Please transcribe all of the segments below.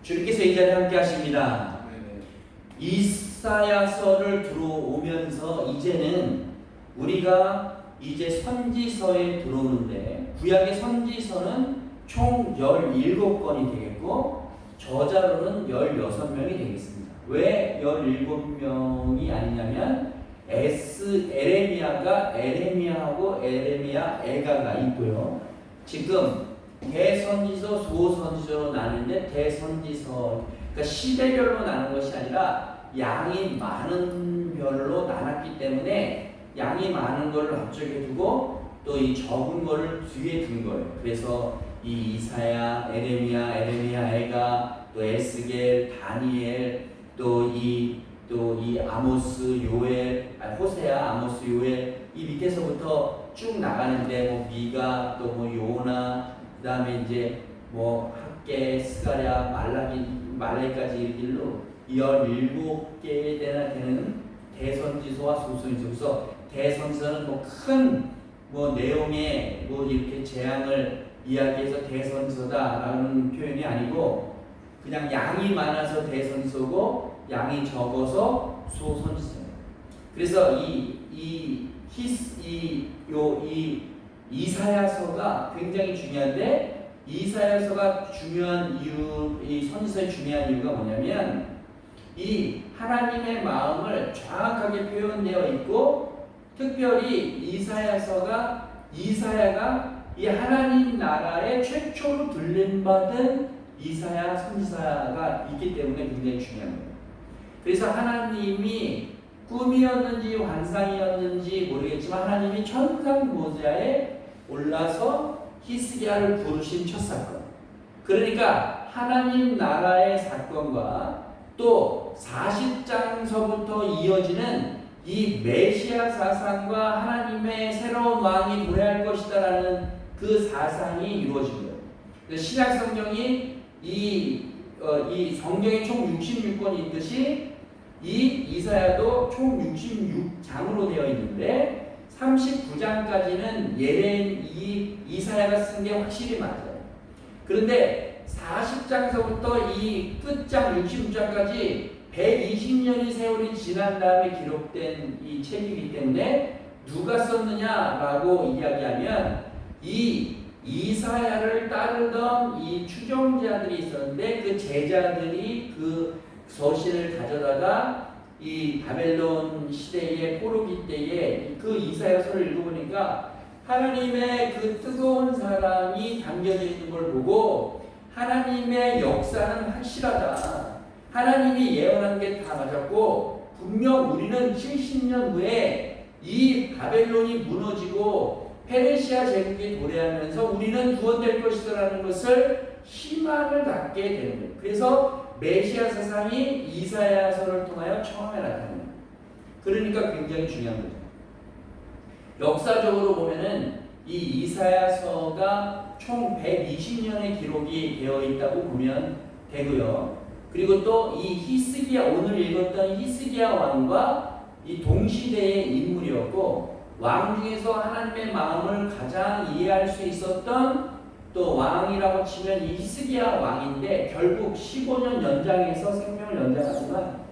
주님께서 이 자리에 함께 하십니다. 네네. 이사야서를 들어오면서 이제는 우리가 이제 선지서에 들어오는데, 구약의 선지서는 총 17권이 되겠고 저자로는 16명이 되겠습니다. 왜 17명이 아니냐면 에레미야가 에레미야하고 에레미야 에가가 있고요. 지금 대선지서, 소선지서로 나누는데 대선지서, 그러니까 시대별로 나눈 것이 아니라 양이 많은 별로 나눴기 때문에 양이 많은 걸 앞쪽에 두고 또 이 적은 거를 뒤에 둔 거예요. 그래서 이 이사야, 에레미야, 에가, 또 에스겔, 다니엘, 또 이 아모스, 요엘, 호세아, 아모스, 요엘, 이 밑에서부터 쭉 나가는데 뭐 미가, 또 뭐 요나, 그다음에 이제 뭐 학계, 스가랴, 말라기까지 이르길로 17개에 되는 대선지서와 소선지서. 대선지서는 뭐 큰 내용의 이렇게 재앙을 이야기해서 대선지서다라는 표현이 아니고 그냥 양이 많아서 대선지서고 양이 적어서 소선지서예요. 그래서 이 이사야서가 굉장히 중요한데, 이사야서가 중요한 이유, 이 선지서의 중요한 이유가 뭐냐면 이 하나님의 마음을 정확하게 표현되어 있고, 특별히 이사야가 이 하나님 나라의 최초로 들림받은 이사야 선지자가 있기 때문에 굉장히 중요한 거예요. 그래서 하나님이 꿈이었는지 환상이었는지 모르겠지만 하나님이 천상보좌에 올라서 히스기야를 부르신 첫 사건, 그러니까 하나님 나라의 사건과 또 40장서부터 이어지는 이 메시아 사상과 하나님의 새로운 왕이 도래할 것이다라는 그 사상이 이루어진 거예요. 신약 성경이 이 성경이 총 66권이 있듯이 이 이사야도 총 66장으로 되어 있는데 39장까지는 이사야가 쓴 게 확실히 맞아요. 그런데 40장서부터 이 끝장 66장까지 120년의 세월이 지난 다음에 기록된 이 책이기 때문에 누가 썼느냐라고 이야기하면 이 이사야를 따르던 이 추종자들이 있었는데 그 제자들이 그 서신을 가져다가 이 바벨론 시대의 포로기 때에 그 이사야서를 읽어보니까 하나님의 그 뜨거운 사랑이 담겨져 있는 걸 보고 하나님의 역사는 확실하다. 하나님이 예언한 게 다 맞았고 분명 우리는 70년 후에 이 바벨론이 무너지고 페르시아 제국이 도래하면서 우리는 구원될 것이라는 것을 희망을 갖게 되는 거예요. 그래서 메시아 사상이 이사야서를 통하여 처음에 나타납니다. 그러니까 굉장히 중요한 거죠. 역사적으로 보면은 이 이사야서가 총 120년의 기록이 되어 있다고 보면 되고요. 그리고 또 이 히스기야, 오늘 읽었던 히스기야 왕과 이 동시대의 인물이었고, 왕 중에서 하나님의 마음을 가장 이해할 수 있었던 또 왕이라고 치면 이 히스기야 왕인데, 결국 15년 연장해서 생명을 연장하지만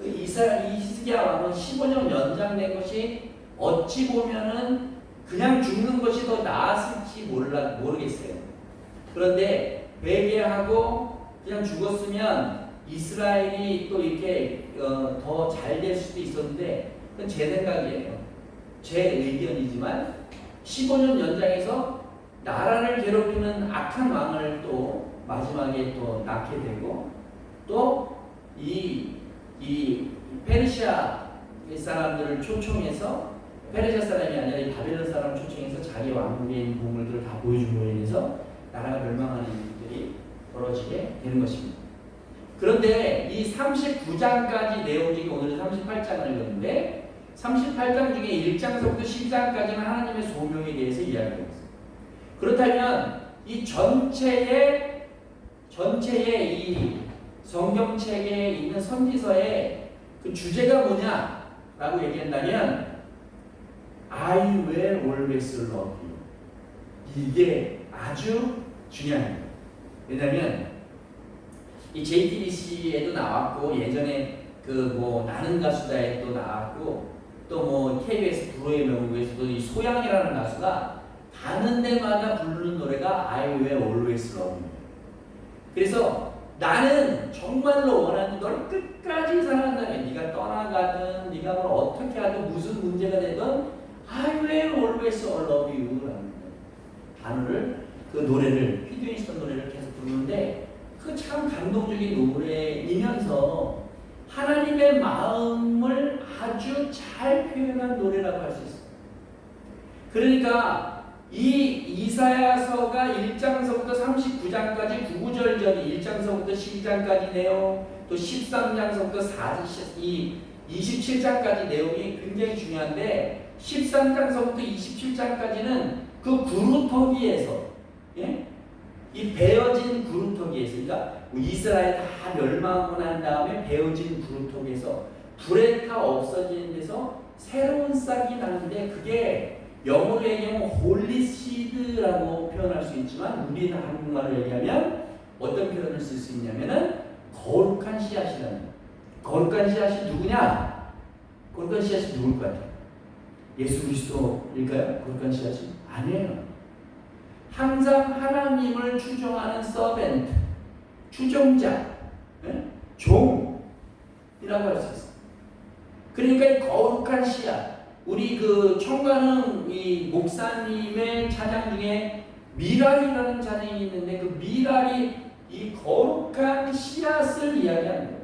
이 히스기야 왕은 15년 연장된 것이 어찌 보면은 그냥 죽는 것이 더 나았을지 모르겠어요. 그런데 회개하고 그냥 죽었으면 이스라엘이 또 이렇게 더 잘 될 수도 있었는데, 그건 제 생각이에요. 제 의견이지만 15년 연장해서 나라를 괴롭히는 악한 왕을 또 마지막에 또 낳게 되고, 또 이 페르시아 사람들을 초청해서, 페르시아 사람이 아니라 이 바벨론 사람을 초청해서 자기 왕국의 보물들을 다 보여줌으로 인해서 나라가 멸망하는 일들이 벌어지게 되는 것입니다. 그런데 이 39장까지 내용 중에 오늘은 38장을 읽었는데 38장 중에 1장서부터 10장까지는 하나님의 소명에 대해서 이야기하고 있습니다. 그렇다면 이 전체의 이 성경책에 있는 선지서의 그 주제가 뭐냐라고 얘기한다면 I will always love you. 이게 아주 중요합니다. 왜냐하면 이 JTBC에도 나왔고 예전에 그 뭐 나는 가수다에도 나왔고 또 뭐 KBS 불후의 명곡에서도 이 소양이라는 가수가 가는 데마다 부르는 노래가 I Will Always Love You. 그래서 나는 정말로 원하는 널 끝까지 사랑한다면 네가 떠나가든 네가 뭘 어떻게 하든 무슨 문제가 되든 I will always love you 라는 단어를 그 노래를 휘두인스턴 노래를 계속 부르는데 그 참 감동적인 노래이면서 하나님의 마음을 아주 잘 표현한 노래라고 할 수 있어요. 그러니까 이 이사야서가 1장서부터 39장까지 구구절절이 1장서부터 12장까지 내용, 또 13장서부터 27장까지 내용이 굉장히 중요한데 13장서부터 27장까지는 그 구루터기에서 이 베어진 구루터기에서 그러니까 이스라엘 다 멸망하고 난 다음에 베어진 구루터기에서 불에 타 없어지는 데서 새로운 싹이 나는데 그게 영어로 얘기하면 홀리시드라고 표현할 수 있지만 우리는 한국말로 얘기하면 어떤 표현을 쓸 수 있냐면은 거룩한 씨앗이라는 거룩한 씨앗이 누구냐? 거룩한 씨앗이 누굴 것 같아요? 예수 그리스도일까요? 거룩한 씨앗이? 아니에요. 항상 하나님을 추종하는 서벤트, 추종자, 종이라고 할 수 있어요. 그러니까 이 거룩한 씨앗 우리 그 청가는 이 목사님의 찬양 중에 미랄이라는 찬양이 있는데 그 미랄이 이 거룩한 씨앗을 이야기하는 거예요.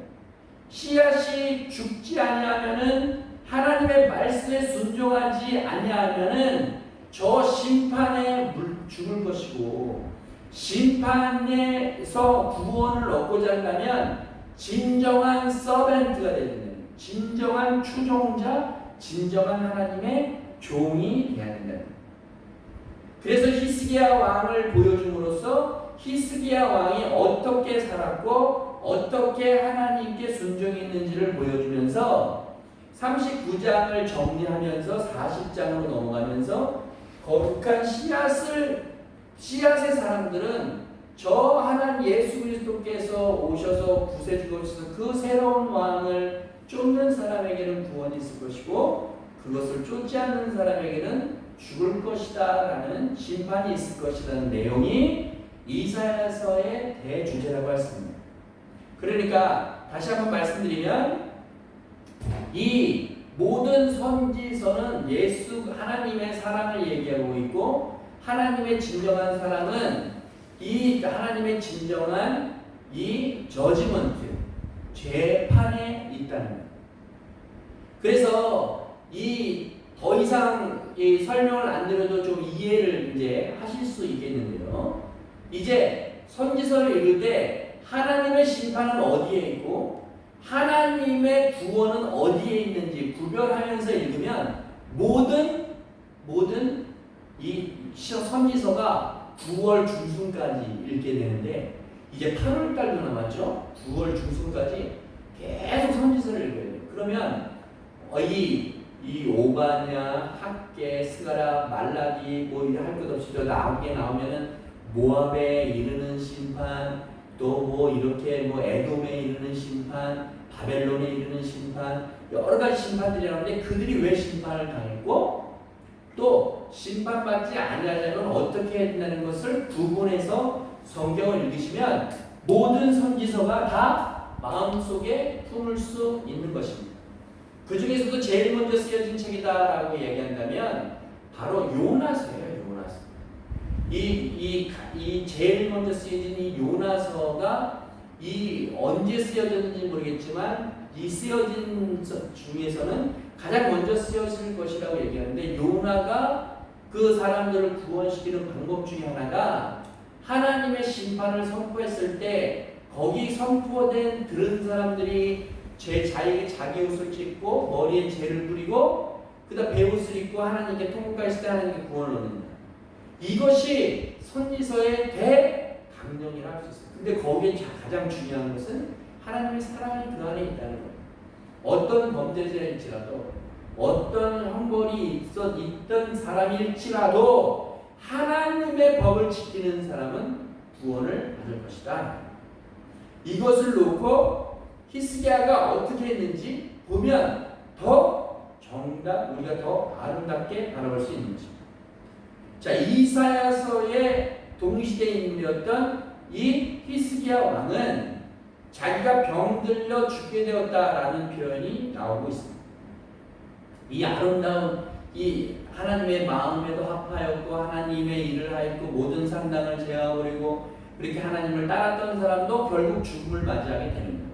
씨앗이 죽지 아니하면은 하나님의 말씀에 순종하지 아니하면은 저 심판에 죽을 것이고 심판에서 구원을 얻고자 한다면 진정한 서벤트가 되야 된다. 진정한 추종자 진정한 하나님의 종이 되어야 된다. 그래서 히스기야 왕을 보여줌으로써 히스기야 왕이 어떻게 살았고 어떻게 하나님께 순종했는지를 보여주면서 39장을 정리하면서 40장으로 넘어가면서 거룩한 씨앗의 사람들은 저 하나님 예수 그리스도께서 오셔서 구세주가 오셔서 그 새로운 왕을 쫓는 사람에게는 구원이 있을 것이고 그것을 쫓지 않는 사람에게는 죽을 것이다 라는 심판이 있을 것이라는 내용이 이사야서의 대주제라고 할 수 있습니다. 그러니까 다시 한번 말씀드리면 이 모든 선지서는 예수 하나님의 사랑을 얘기하고 있고 하나님의 진정한 사랑은 이 하나님의 진정한 이 저지먼트 재판에 있다는 거예요. 그래서 이 더 이상 이 설명을 안 드려도 좀 이해를 이제 하실 수 있겠는데요. 이제 선지서를 읽을 때 하나님의 심판은 어디에 있고 하나님의 구원은 어디에 있는지 구별하면서 읽으면 모든 이 선지서가 9월 중순까지 읽게 되는데 이제 8월 달도 남았죠. 9월 중순까지 계속 선지서를 읽어야 돼요. 그러면 이 오바냐, 학계, 스가랴, 말라기 뭐 할 것 없이 또 나오게 나오면은 모압에 이르는 심판, 또 뭐 이렇게 뭐 에돔에 이르는 심판, 바벨론에 이르는 심판, 여러 가지 심판들이 나오는데 그들이 왜 심판을 당했고 또 심판받지 아니하려면 어떻게 해야 된다는 것을 구분해서 성경을 읽으시면 모든 선지서가 다 마음속에 품을 수 있는 것입니다. 그 중에서도 제일 먼저 쓰여진 책이다라고 얘기한다면 바로 요나서예요. 요나서. 이 제일 먼저 쓰여진 이 요나서가 이 언제 쓰여졌는지 모르겠지만 이 쓰여진 중에서는 가장 먼저 쓰여질 것이라고 얘기하는데 요나가 그 사람들을 구원시키는 방법 중에 하나가 하나님의 심판을 선포했을 때 거기 선포된 들은 사람들이 자기 옷을 찢고 머리에 재를 뿌리고 그다음 베옷을 입고 하나님께 통곡하실 때 하나님께 구원을 얻는다. 이것이 선지서의 대강령이라 할 수 있어요. 근데 거기에 가장 중요한 것은 하나님의 사랑이 그 안에 있다는 거예요. 어떤 범죄자일지라도 어떤 형벌이 있던 사람일지라도 하나님의 법을 지키는 사람은 구원을 받을 것이다. 이것을 놓고 히스기야가 어떻게 했는지 보면 더 우리가 더 아름답게 바라볼 수 있는 것입니다. 자, 이사야서의 동시대 인물이었던 이 히스기야 왕은 자기가 병들려 죽게 되었다라는 표현이 나오고 있습니다. 이 아름다운 이 하나님의 마음에도 합하였고 하나님의 일을 하였고 모든 상당을 제어버리고 그렇게 하나님을 따랐던 사람도 결국 죽음을 맞이하게 되는 거예요.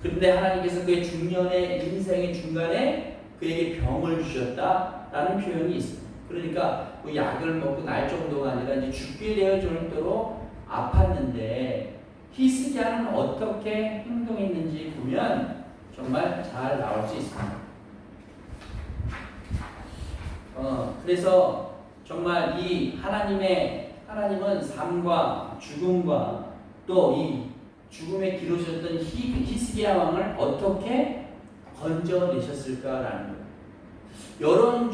그런데 하나님께서 그의 중년의 인생의 중간에 그에게 병을 주셨다라는 표현이 있습니다. 그러니까 뭐 약을 먹고 날 정도가 아니라 이제 죽게 되어 정도로 아팠는데 히스기야는 어떻게 행동했는지 보면 정말 잘 나올 수 있습니다. 그래서 정말 이 하나님은 삶과 죽음과 또 이 죽음에 기르셨던 히스기야 왕을 어떻게 건져내셨을까라는 거예요. 여론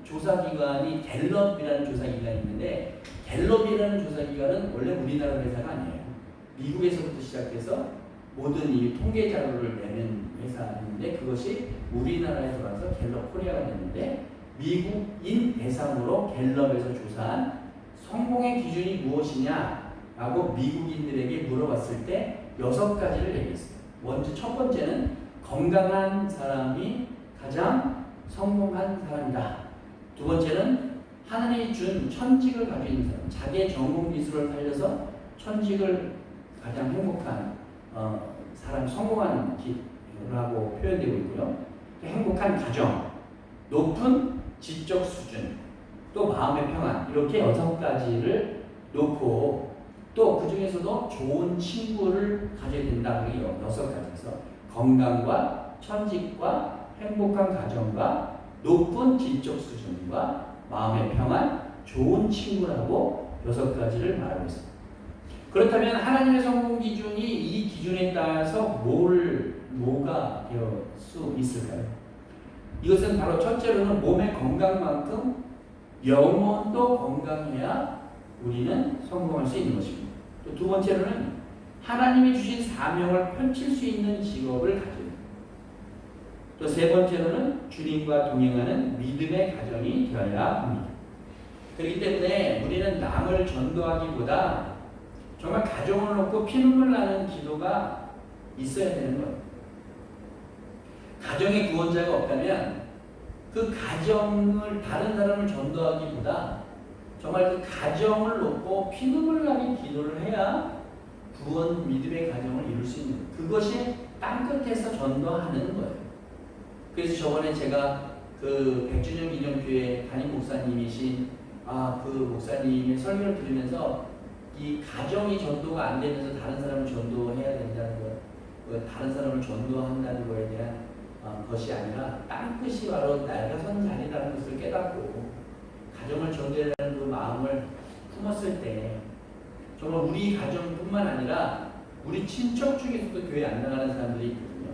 조사기관이 갤럽이라는 조사기관이 있는데 갤럽이라는 조사기관은 원래 우리나라 회사가 아니에요. 미국에서부터 시작해서 모든 이 통계 자료를 내는 회사인데 그것이 우리나라에 들어와서 갤럽 코리아가 됐는데 미국인 대상으로 갤럽에서 조사한 성공의 기준이 무엇이냐라고 미국인들에게 물어봤을 때 6가지를 얘기했어요. 먼저 첫 번째는 건강한 사람이 가장 성공한 사람이다. 두 번째는 하늘이 준 천직을 가지고 있는 사람, 자기의 전공 기술을 살려서 천직을 가장 행복한 사람, 성공한 기라고 표현되고 있고요. 행복한 가정, 높은 지적 수준, 또 마음의 평안, 이렇게 6가지를 놓고 또 그 중에서도 좋은 친구를 가져야 된다. 그게 6가지에서 건강과 천직과 행복한 가정과 높은 지적 수준과 마음의 평안, 좋은 친구라고 6가지를 말하고 있습니다. 그렇다면 하나님의 성공 기준이 이 기준에 따라서 뭐가 될 수 있을까요? 이것은 바로 첫째로는 몸의 건강만큼 영혼도 건강해야 우리는 성공할 수 있는 것입니다. 또 두 번째로는 하나님이 주신 사명을 펼칠 수 있는 직업을 가져야 됩니다. 또 세 번째로는 주님과 동행하는 믿음의 가정이 되어야 합니다. 그렇기 때문에 우리는 남을 전도하기보다 정말 가정을 놓고 피눈물 나는 기도가 있어야 되는 거예요. 가정의 구원자가 없다면 그 가정을 다른 사람을 전도하기보다 정말 그 가정을 놓고 피눈물 나게 기도를 해야 구원 믿음의 가정을 이룰 수 있는 거예요. 그것이 땅끝에서 전도하는 거예요. 그래서 저번에 제가 그 100주년 기념교회 담임 목사님이신 그 목사님의 설교를 들으면서 이 가정이 전도가 안 되면서 다른 사람을 전도해야 된다는 것, 다른 사람을 전도한다는 것에 대한 것이 아니라 땅끝이 바로 나가 선 자리라는 것을 깨닫고 가정을 전도하는 그 마음을 품었을 때 정말 우리 가정뿐만 아니라 우리 친척 중에서도 교회 안 나가는 사람들이 있거든요.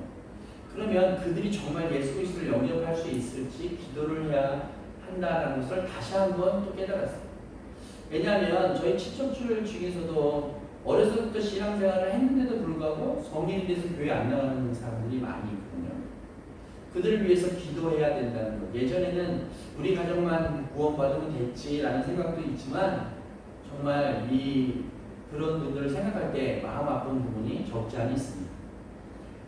그러면 그들이 정말 예수 그리스도를 영접할 수 있을지 기도를 해야 한다는 것을 다시 한번 또 깨달았어요. 왜냐하면 저희 친척들 중에서도 어려서부터 신앙생활을 했는데도 불구하고 성인이 돼서 교회 안 나가는 사람들이 많이 있거든요. 그들을 위해서 기도해야 된다는 것. 예전에는 우리 가정만 구원받으면 됐지라는 생각도 있지만 정말 그런 분들을 생각할 때 마음 아픈 부분이 적지 않이 있습니다.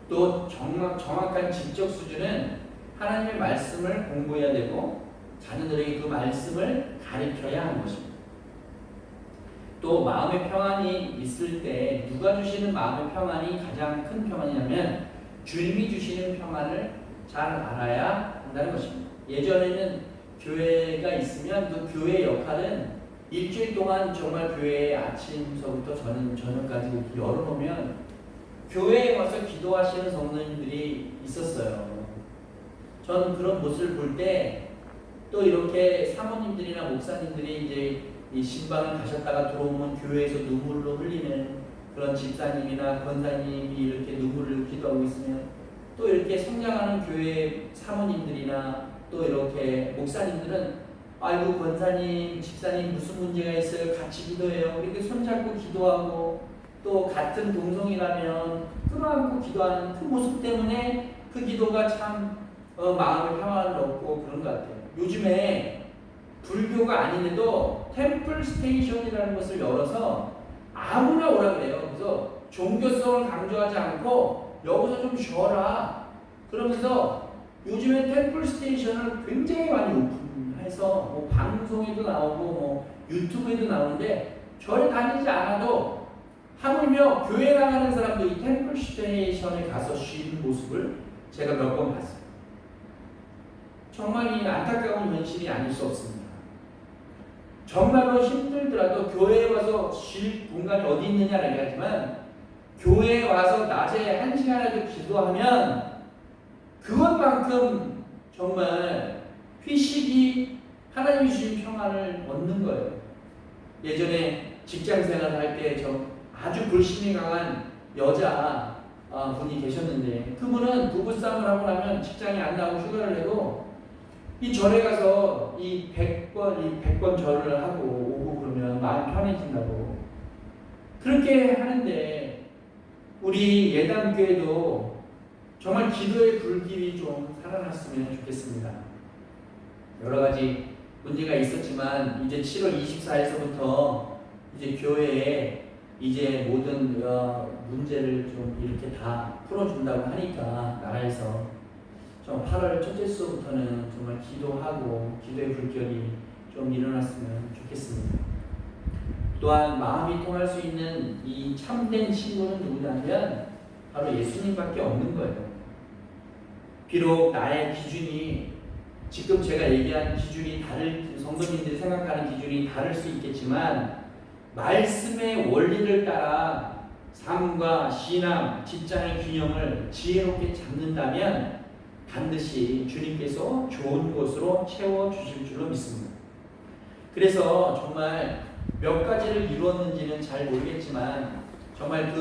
또 정확한 지적 수준은 하나님의 말씀을 공부해야 되고 자녀들에게 그 말씀을 가르쳐야 하는 것입니다. 또 마음의 평안이 있을 때 누가 주시는 마음의 평안이 가장 큰 평안이냐면 주님이 주시는 평안을 잘 알아야 한다는 것입니다. 예전에는 교회가 있으면 그 교회의 역할은 일주일 동안 정말 교회에 아침서부터 저녁까지 열어놓으면 교회에 와서 기도하시는 성도님들이 있었어요. 저는 그런 모습을 볼 때 또 이렇게 사모님들이나 목사님들이 이제 이 신방을 가셨다가 들어오면 교회에서 눈물로 흘리는 그런 집사님이나 권사님이 이렇게 눈물을 기도하고 있으면 또 이렇게 성장하는 교회 사모님들이나 또 이렇게 목사님들은 아이고 권사님, 집사님 무슨 문제가 있어요? 같이 기도해요. 이렇게 손잡고 기도하고 또 같은 동성이라면 끌어안고 기도하는 그 모습 때문에 그 기도가 참 마음에 평화를 얻고 그런 것 같아요. 요즘에 불교가 아닌데도 템플 스테이션이라는 것을 열어서 아무나 오라 그래요. 그래서 종교성을 강조하지 않고 여기서 좀 쉬어라. 그러면서 요즘에 템플 스테이션을 굉장히 많이 오픈해서 뭐 방송에도 나오고 뭐 유튜브에도 나오는데 절 다니지 않아도 하물며 교회 나가는 사람도 이 템플 스테이션에 가서 쉬는 모습을 제가 몇 번 봤어요. 정말 이 안타까운 현실이 아닐 수 없습니다. 정말로 힘들더라도 교회에 와서 쉴 공간이 어디 있느냐를 얘기하지만 교회에 와서 낮에 1시간이라도 기도하면 그것만큼 정말 휴식이 하나님이 주신 평안을 얻는 거예요. 예전에 직장 생활을 할 때 아주 불신이 강한 여자 분이 계셨는데 그분은 부부싸움을 하고 나면 직장에 안 나오고 휴가를 내고 이 절에 가서 이 100번 절을 하고 오고 그러면 마음이 편해진다고 그렇게 하는데 우리 예담교회도 정말 기도의 불길이 좀 살아났으면 좋겠습니다. 여러 가지 문제가 있었지만 이제 7월 24일서부터 이제 교회에 이제 모든 문제를 좀 이렇게 다 풀어준다고 하니까 나라에서 좀 8월 첫째 주부터는 정말 기도하고 기도의 불결이 좀 일어났으면 좋겠습니다. 또한 마음이 통할 수 있는 이 참된 친구는 누구냐면 바로 예수님밖에 없는 거예요. 비록 나의 기준이 지금 제가 얘기한 기준이 성도님들이 생각하는 기준이 다를 수 있겠지만 말씀의 원리를 따라 삶과 신앙, 직장의 균형을 지혜롭게 잡는다면 반드시 주님께서 좋은 곳으로 채워주실 줄로 믿습니다. 그래서 정말 몇 가지를 이루었는지는 잘 모르겠지만 정말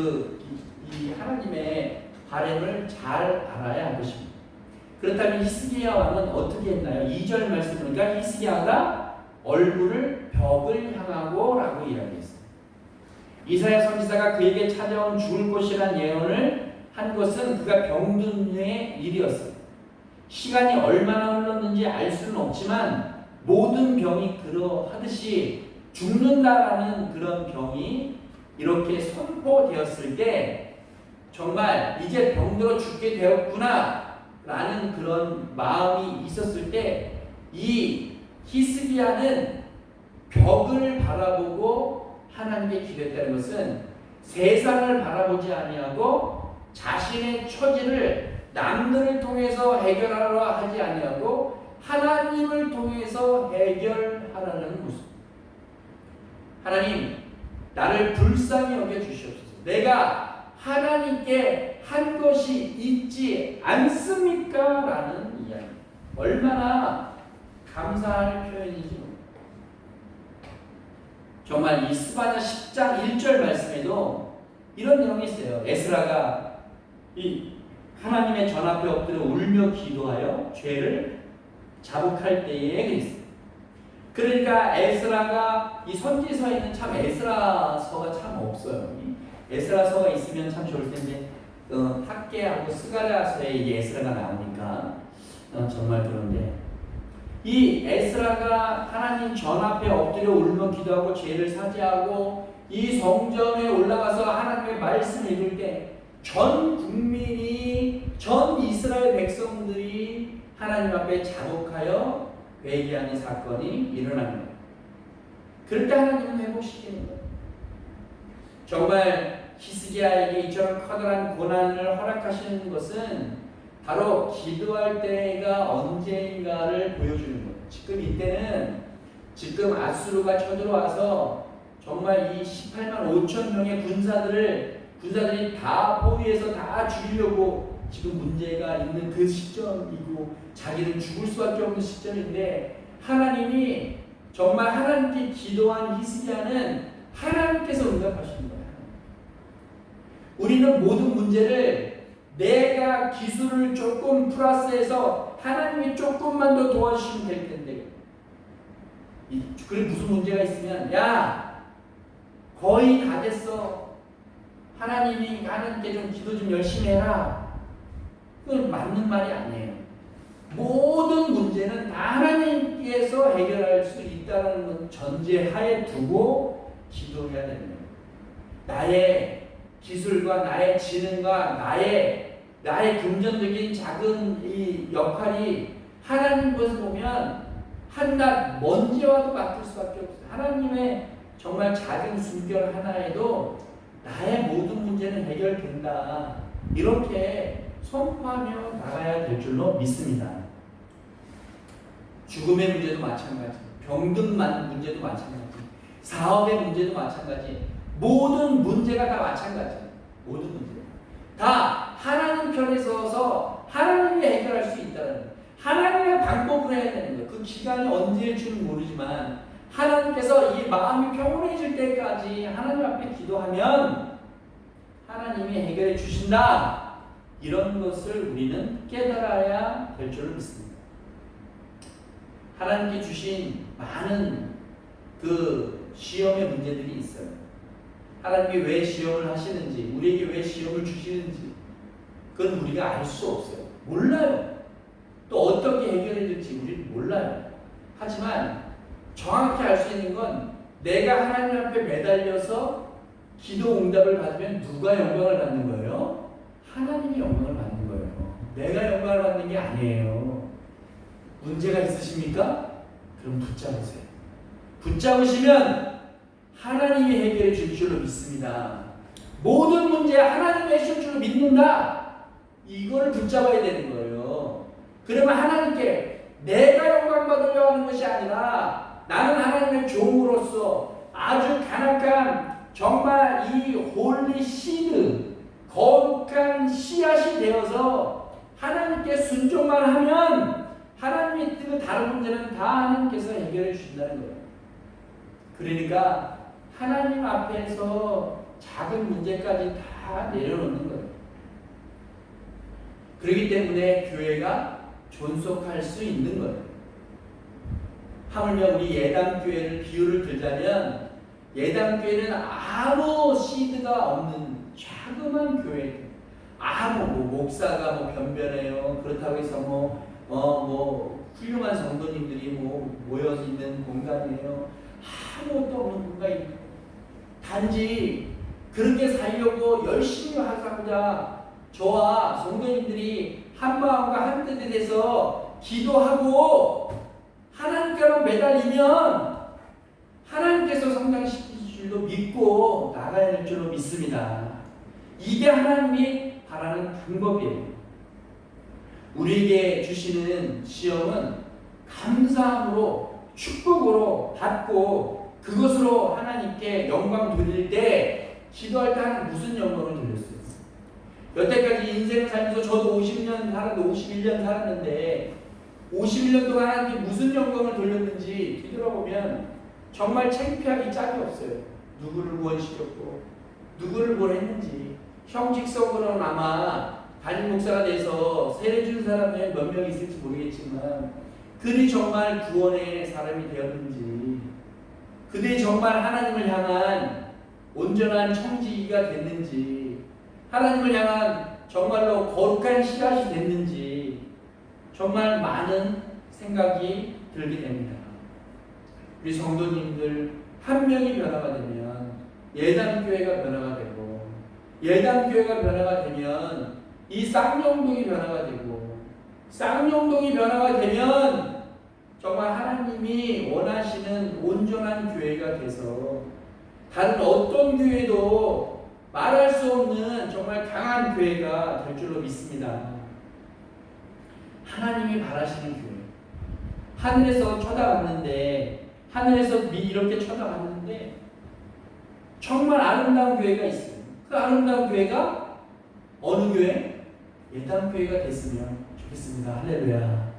이 하나님의 바람을 잘 알아야 할 것입니다. 그렇다면 히스기야 왕은 어떻게 했나요? 2절 말씀 보니까 히스기야가 얼굴을 벽을 향하고 라고 이야기했어요. 이사야 선지자가 그에게 찾아온 죽을 것이라는 예언을 한 것은 그가 병든 후의 일이었어요. 시간이 얼마나 흘렀는지 알 수는 없지만 모든 병이 그러하듯이 죽는다라는 그런 병이 이렇게 선포되었을 때 정말 이제 병들어 죽게 되었구나 라는 그런 마음이 있었을 때 이 히스기야는 벽을 바라보고 하나님께 기도했다는 것은 세상을 바라보지 아니하고 자신의 처지를 남들을 통해서 해결하려 하지 아니하고 하나님을 통해서 해결하라는 모습. 하나님, 나를 불쌍히 여겨주시옵소서. 내가 하나님께 한 것이 있지 않습니까? 라는 이야기. 얼마나 감사할 표현인지 모릅니다. 정말 이 스바냐 10장 1절 말씀에도 이런 내용이 있어요. 에스라가 이 하나님의 전 앞에 엎드려 울며 기도하여 죄를 자복할 때에 그랬어요. 그러니까 에스라가 이 선지서에는 참 에스라서가 참 없어요. 에스라서가 있으면 참 좋을 텐데 학개하고 스가랴서에 이 에스라가 나오니까 정말 그런데 이 에스라가 하나님 전 앞에 엎드려 울며 기도하고 죄를 사죄하고 이 성전에 올라가서 하나님의 말씀을 읽을 때 전 국민이 전 이스라엘 백성들이 하나님 앞에 자복하여 회개하는 사건이 일어나는 거예요. 그럴 때 하나님은 회복시키는 거예요. 정말 히스기야에게 이처럼 커다란 고난을 허락하시는 것은 바로 기도할 때가 언제인가를 보여주는 거예요. 지금 이때는 지금 아수르가 쳐들어와서 정말 이 18만 5천 명의 군사들이 다 포위해서 다 죽이려고 지금 문제가 있는 그 시점이고 자기는 죽을 수밖에 없는 시점인데 하나님이 정말 하나님께 기도한 히스기야는 하나님께서 응답하시는 거예요. 우리는 모든 문제를 내가 기술을 조금 플러스해서 하나님이 조금만 더 도와주시면 될 텐데 그래 무슨 문제가 있으면 야 거의 다 됐어 하나님께 좀 기도 좀 열심히 해라. 그건 맞는 말이 아니에요. 모든 문제는 다 하나님께서 해결할 수 있다는 것 전제하에 두고 기도해야 되는 거예요. 나의 기술과 나의 지능과 나의 금전적인 작은 이 역할이 하나님 것을 보면 한낱 먼지와도 같을 수밖에 없어요. 하나님의 정말 작은 숨결 하나에도 나의 모든 문제는 해결된다. 이렇게 선포하며 나가야 될 줄로 믿습니다. 죽음의 문제도 마찬가지, 병든 문제도 마찬가지, 사업의 문제도 마찬가지, 모든 문제가 다 마찬가지. 모든 문제 다 하나님 편에 서서 하나님이 해결할 수 있다는 거예요. 하나님의 방법을 해야 되는 거예요. 그 기간이 언제일지는 모르지만 하나님께서 이 마음이 평온해질 때까지 하나님 앞에 기도하면 하나님이 해결해 주신다. 이런 것을 우리는 깨달아야 될 줄로 믿습니다. 하나님께 주신 많은 그 시험의 문제들이 있어요. 하나님이 왜 시험을 하시는지, 우리에게 왜 시험을 주시는지 그건 우리가 알 수 없어요. 몰라요. 또 어떻게 해결해 줄지 우리는 몰라요. 하지만 정확히 알 수 있는 건 내가 하나님 앞에 매달려서 기도 응답을 받으면 누가 영광을 받는 거예요? 하나님이 영광을 받는 거예요. 내가 영광을 받는 게 아니에요. 문제가 있으십니까? 그럼 붙잡으세요. 붙잡으시면 하나님이 해결해 줄 줄로 믿습니다. 모든 문제 하나님이 해줄 줄로 믿는다. 이거를 붙잡아야 되는 거예요. 그러면 하나님께 내가 영광 받으려 하는 것이 아니라 나는 하나님의 종으로서 아주 간악한 정말 이 홀리 시드, 거룩한 씨앗이 되어서 하나님께 순종만 하면 하나님의 그 다른 문제는 다 하나님께서 해결해 주신다는 거예요. 그러니까 하나님 앞에서 작은 문제까지 다 내려놓는 거예요. 그렇기 때문에 교회가 존속할 수 있는 거예요. 하물며 우리 예담교회를 비유를 들자면 예담교회는 아무 시드가 없는 자그마한 교회. 아무 목사가 변변해요. 그렇다고 해서 훌륭한 성도님들이 모여 있는 공간이에요. 아무것도 없는 공간입니다. 단지 그렇게 살려고 열심히 하고자 저와 성도님들이 한 마음과 한 뜻이 돼서 기도하고 하나님께만 매달리면 하나님께서 성장시키실 줄로 믿고 나가야 될 줄로 믿습니다. 이게 하나님이 바라는 방법이에요. 우리에게 주시는 시험은 감사함으로 축복으로 받고 그것으로 하나님께 영광 돌릴 때 기도할 때 하나님 무슨 영광을 돌렸어요? 여태까지 인생을 살면서 저도 50년 살았는데 51년 살았는데 51년 동안 하나님께 무슨 영광을 돌렸는지 뒤돌아보면 정말 창피하기 짝이 없어요. 누구를 구원시켰고 누구를 뭘 했는지. 형식적으로는 아마 담임 목사가 돼서 세례 준 사람이 몇 명 있을지 모르겠지만 그들이 정말 구원의 사람이 되었는지, 그들이 정말 하나님을 향한 온전한 청지기가 됐는지, 하나님을 향한 정말로 거룩한 씨앗이 됐는지 정말 많은 생각이 들게 됩니다. 우리 성도님들 한 명이 변화가 되면 예담교회가 변화가 되고, 예담교회가 변화가 되면 이 쌍용동이 변화가 되고, 쌍용동이 변화가 되면 정말 하나님이 원하시는 온전한 교회가 돼서 다른 어떤 교회도 말할 수 없는 정말 강한 교회가 될 줄로 믿습니다. 하나님이 바라시는 교회. 하늘에서 쳐다봤는데, 하늘에서 이렇게 쳐다봤는데 정말 아름다운 교회가 있어요. 그 아름다운 교회가 어느 교회? 예담교회가 됐으면 좋겠습니다. 할렐루야.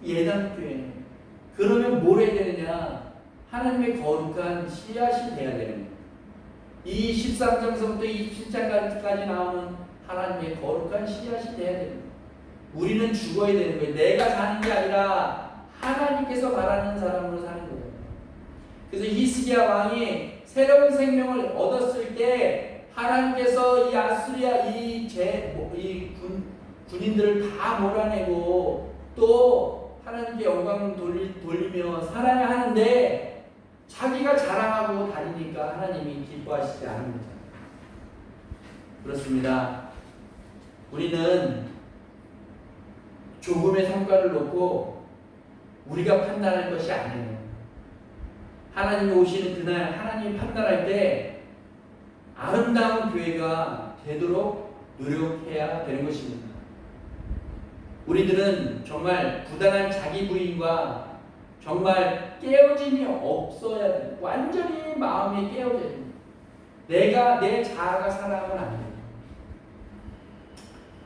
예담교회. 그러면 뭘 해야 되느냐? 하나님의 거룩한 씨앗이 돼야 되는 거예요. 이 13장서부터 27장까지 나오는 하나님의 거룩한 씨앗이 돼야 되는 거예요. 우리는 죽어야 되는 거예요. 내가 사는 게 아니라 하나님께서 바라는 사람으로 사는 거예요. 그래서 히스기야 왕이 새로운 생명을 얻었을 때 하나님께서 이 아수리아 군인들을 다 몰아내고 또 하나님께 영광 돌리며 살아야 하는데 자기가 자랑하고 다니니까 하나님이 기뻐하시지 않은 거죠. 그렇습니다. 우리는 조금의 성과를 놓고 우리가 판단할 것이 아니에요. 하나님이 오시는 그날 하나님이 판단할 때 아름다운 교회가 되도록 노력해야 되는 것입니다. 우리들은 정말 부단한 자기 부인과 정말 깨어짐이 없어야 돼. 완전히 마음이 깨어져야 돼. 내 자아가 살아가면 안 돼.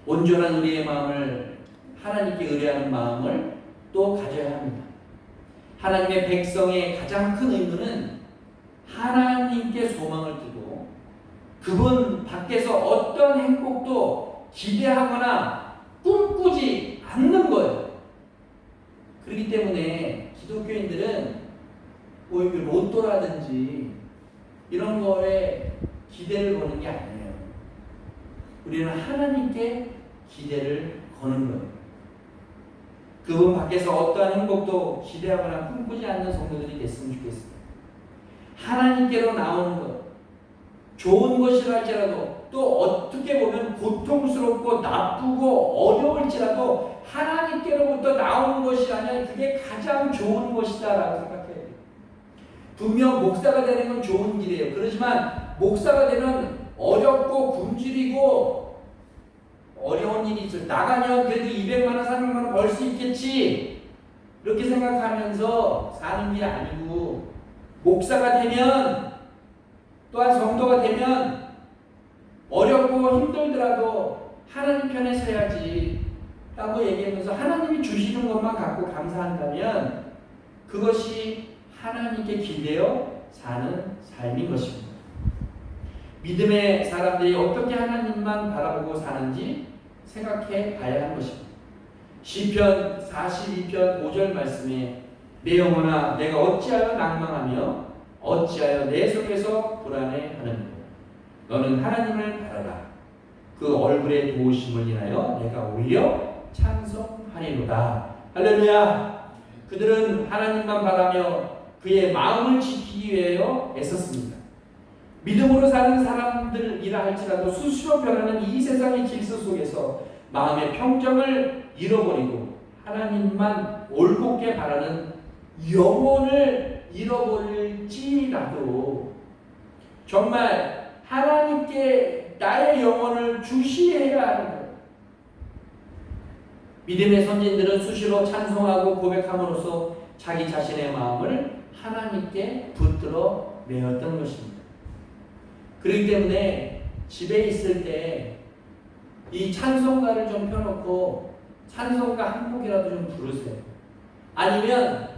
온전한 우리의 마음을 하나님께 의뢰하는 마음을 또 가져야 합니다. 하나님의 백성의 가장 큰 의무는 하나님께 소망을 두고 그분 밖에서 어떤 행복도 기대하거나 꿈꾸지 않는 거예요. 그렇기 때문에 기독교인들은 뭐 로또라든지 이런 거에 기대를 거는 게 아니에요. 우리는 하나님께 기대를 거는 거예요. 그분 밖에서 어떠한 행복도 기대하거나 꿈꾸지 않는 성도들이 됐으면 좋겠습니다. 하나님께로 나오는 것, 좋은 것이라 할지라도 또 어떻게 보면 고통스럽고 나쁘고 어려울지라도 하나님께로부터 나오는 것이라면 그게 가장 좋은 것이다라고 생각해야 돼요. 분명 목사가 되는 건 좋은 길이에요. 그렇지만 목사가 되면 어렵고 굶주리고 어려운 일이 있어요. 나가면 그래도 200만 원, 300만 원 벌 수 있겠지. 이렇게 생각하면서 사는 게 아니고 목사가 되면 또한 성도가 되면 어렵고 힘들더라도 하나님 편에 서야지 라고 얘기하면서 하나님이 주시는 것만 갖고 감사한다면 그것이 하나님께 기대어 사는 삶인 것입니다. 믿음의 사람들이 어떻게 하나님만 바라보고 사는지 생각해 봐야 하는 것입니다. 시편 42편 5절 말씀에 내 영혼아 내가 어찌하여 낭망하며 어찌하여 내 속에서 불안해하는가. 너는 하나님을 바라라. 그 얼굴의 도우심을 인하여 내가 오히려 찬송하리로다. 할렐루야. 그들은 하나님만 바라며 그의 마음을 지키기 위하여 애썼습니다. 믿음으로 사는 사람들이라 할지라도 수시로 변하는 이 세상의 질서 속에서 마음의 평정을 잃어버리고 하나님만 올곧게 바라는 영혼을 잃어버릴지라도 정말 하나님께 나의 영혼을 주시해야 하는 거예요. 믿음의 선진들은 수시로 찬송하고 고백함으로써 자기 자신의 마음을 하나님께 붙들어 내었던 것입니다. 그렇기 때문에 집에 있을 때 이 찬송가를 좀 펴놓고 찬송가 한 곡이라도 좀 부르세요. 아니면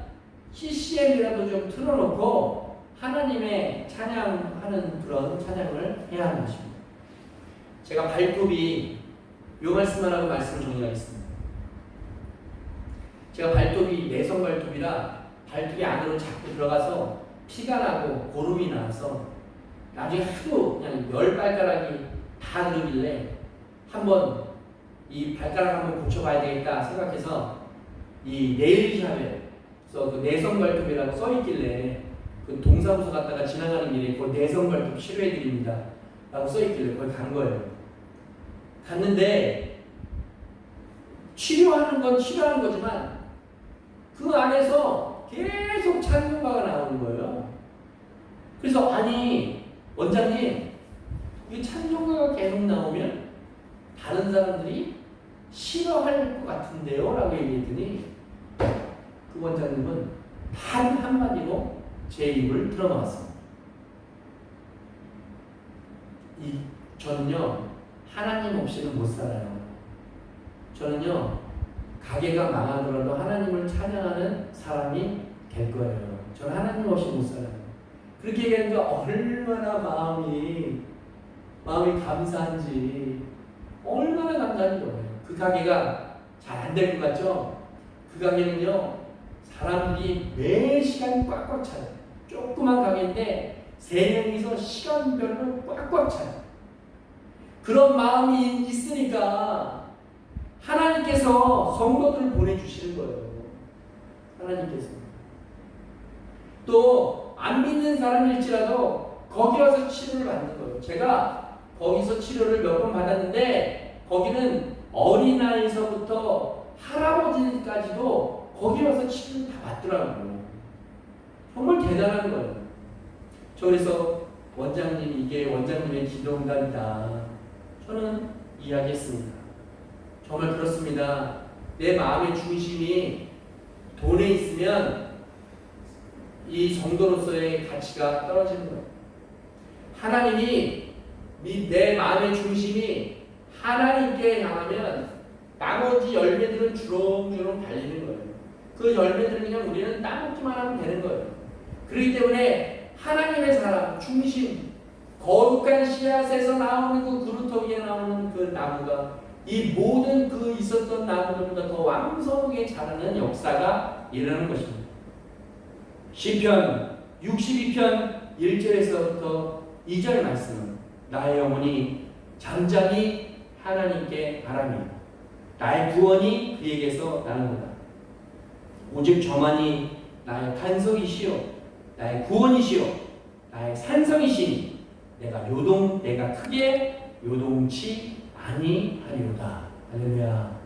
CCM이라도 좀 틀어놓고 하나님의 찬양하는 그런 찬양을 해야 하는 것입니다. 제가 발톱이 요 말씀만 하고 말씀을 정리하겠습니다. 제가 발톱이 내성 발톱이라 발톱이 안으로 자꾸 들어가서 피가 나고 고름이 나서 나중에 하도 그냥 10발가락이 다 들어길래 한번 이 발가락 한번 고쳐봐야 되겠다 생각해서 이 네일샵에서 그 내성 발톱이라고 써있길래 그 동사무소 갔다가 지나가는 길에 그 내성 발톱 치료해드립니다 라고 써있길래 거기 간 거예요. 갔는데 치료하는 건 치료하는 거지만 그 안에서 계속 찬송가가 나오는 거예요. 그래서 아니 원장님 이 찬송가가 계속 나오면 다른 사람들이 싫어할 것 같은데요 라고 얘기했더니 그 원장님은 단 한마디로 제 입을 틀어막았습니다. 저는요 하나님 없이는 못 살아요. 저는요 가게가 망하더라도 하나님을 찬양하는 사람이 될 거예요. 저는 하나님 없이 못 살아요. 그렇게 얘기하니까 얼마나 마음이 감사한지 얼마나 감사한지 몰라요. 그 가게가 잘 안 될 것 같죠? 그 가게는요 사람들이 매 시간 꽉꽉 차요. 조그만 가게인데 3명이서 시간별로 꽉꽉 차요. 그런 마음이 있으니까 하나님께서 성도들을 보내주시는 거예요. 하나님께서. 또 안 믿는 사람일지라도 거기 와서 치료를 받는 거예요. 제가 거기서 치료를 몇 번 받았는데 거기는 어린아이서부터 할아버지까지도 거기 와서 치료를 다 받더라고요. 정말 대단한 거예요. 저 그래서 원장님, 이게 원장님의 기도응답이다. 저는 이야기했습니다. 정말 그렇습니다. 내 마음의 중심이 돈에 있으면 이 정도로서의 가치가 떨어지는 거예요. 하나님이 내 마음의 중심이 하나님께 향하면 나머지 열매들은 주렁주렁 달리는 거예요. 그 열매들을 그냥 우리는 따먹기만 하면 되는 거예요. 그렇기 때문에 하나님의 사람, 중심, 거룩한 씨앗에서 나오는 그 그루터 위에 나오는 그 나무가 이 모든 그 있었던 나무들보다 더 왕성하게 자라는 역사가 일어나는 것입니다. 시편 62편 1절에서부터 2절 말씀은 나의 영혼이 잠잠히 하나님께 바라며 나의 구원이 그에게서 나는도다. 오직 저만이 나의 반석이시요 나의 구원이시요 나의 산성이시니 내가 크게 요동치 아니하리로다. 할렐루야.